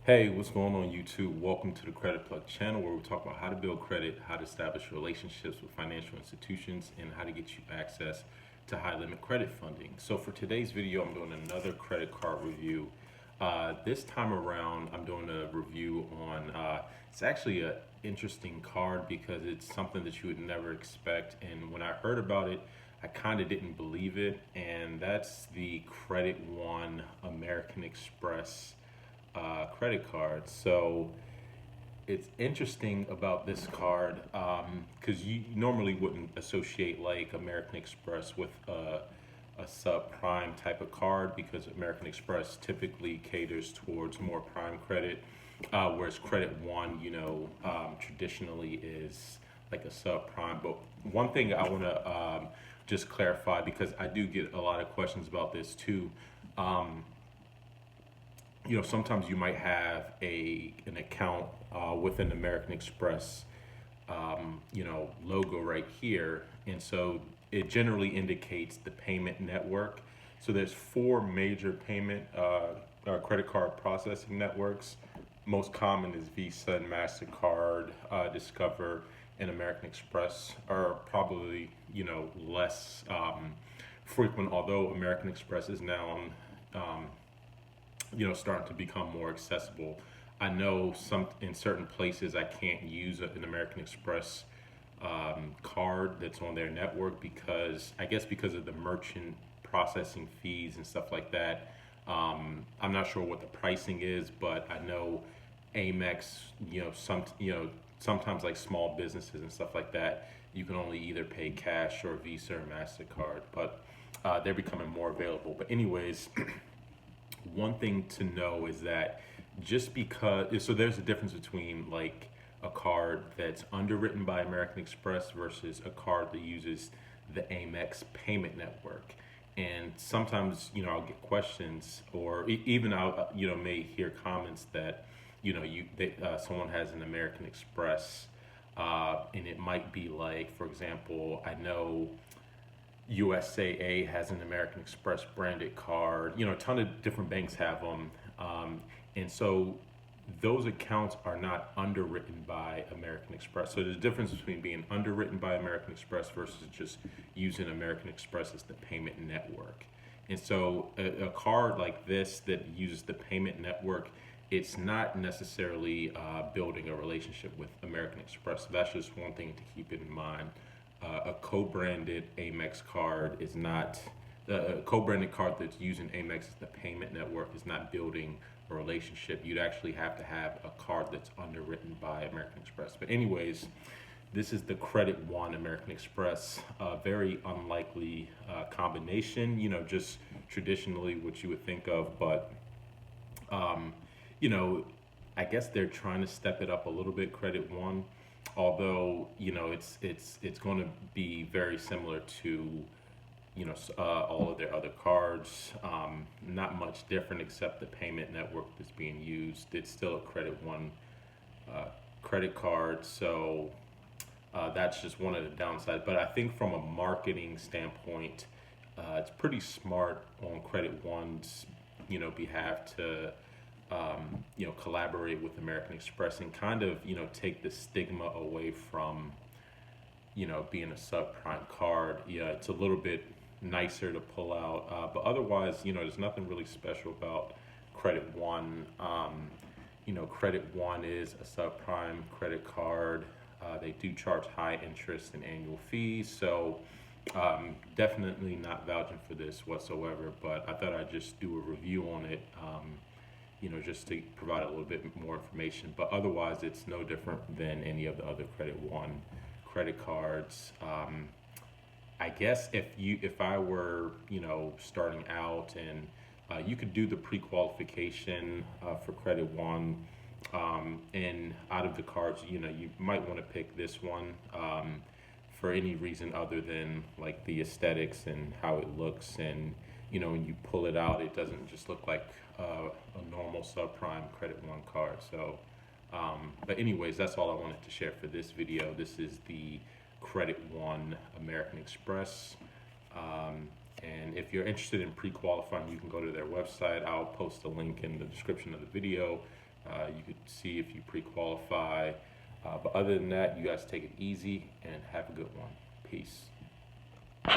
Hey, what's going on YouTube? Welcome to the Credit Plug channel where we talk about how to build credit, how to establish relationships with financial institutions, and how to get you access to high limit credit funding. So for today's video, I'm doing another credit card review. This time around, I'm doing a review on, it's actually an interesting card because it's something that you would never expect. And when I heard about it, I kind of didn't believe it. And that's the Credit One American Express credit card. So it's interesting about this card because you normally wouldn't associate like American Express with a subprime type of card because American Express typically caters towards more prime credit, whereas Credit One, traditionally is like a subprime. But one thing I want to just clarify because I do get a lot of questions about this too. Um, sometimes you might have an account with an American Express, logo right here, and so it generally indicates the payment network. So there's four major payment credit card processing networks. Most common is Visa and Mastercard, Discover, and American Express are probably less frequent. Although American Express is now um, starting to become more accessible. I know some in certain places I can't use an American Express card that's on their network because I guess because of the merchant processing fees and stuff like that. I'm not sure what the pricing is, but I know Amex, sometimes like small businesses and stuff like that, you can only either pay cash or Visa or Mastercard, but they're becoming more available. But anyways, one thing to know is that just because so there's a difference between like a card that's underwritten by American Express versus a card that uses the Amex payment network. And sometimes, I'll get questions or even I'll, may hear comments that, someone has an American Express and it might be like, for example, I know USAA has an American Express branded card. A ton of different banks have them. And so those accounts are not underwritten by American Express. So there's a difference between being underwritten by American Express versus just using American Express as the payment network. And so a card like this that uses the payment network, it's not necessarily building a relationship with American Express. So that's just one thing to keep in mind. A co-branded Amex card is not a co-branded card that's using Amex as the payment network is not building a relationship. You'd actually have to have a card that's underwritten by American Express. But anyways, this is the Credit One American Express. Very unlikely combination. Just traditionally what you would think of, but um, you know, I guess they're trying to step it up a little bit. Credit One, although it's going to be very similar to all of their other cards. Not much different except the payment network that's being used. It's still a Credit One uh, credit card, so that's just one of the downsides. But I think from a marketing standpoint, it's pretty smart on Credit One's behalf to collaborate with American Express and kind of take the stigma away from being a subprime card. Yeah, it's a little bit nicer to pull out, but otherwise, there's nothing really special about Credit One. Credit One is a subprime credit card. They do charge high interest and annual fees, so definitely not vouching for this whatsoever. But I thought I'd just do a review on it. Just to provide a little bit more information. But otherwise, it's no different than any of the other Credit One credit cards. I guess if I were starting out and you could do the pre-qualification for Credit One, and out of the cards, you might want to pick this one for any reason other than like the aesthetics and how it looks, and when you pull it out, it doesn't just look like a normal subprime Credit One card. So, but anyways, that's all I wanted to share for this video. This is the Credit One American Express. And if you're interested in pre-qualifying, you can go to their website. I'll post a link in the description of the video. You could see if you pre-qualify. But other than that, you guys take it easy and have a good one. Peace.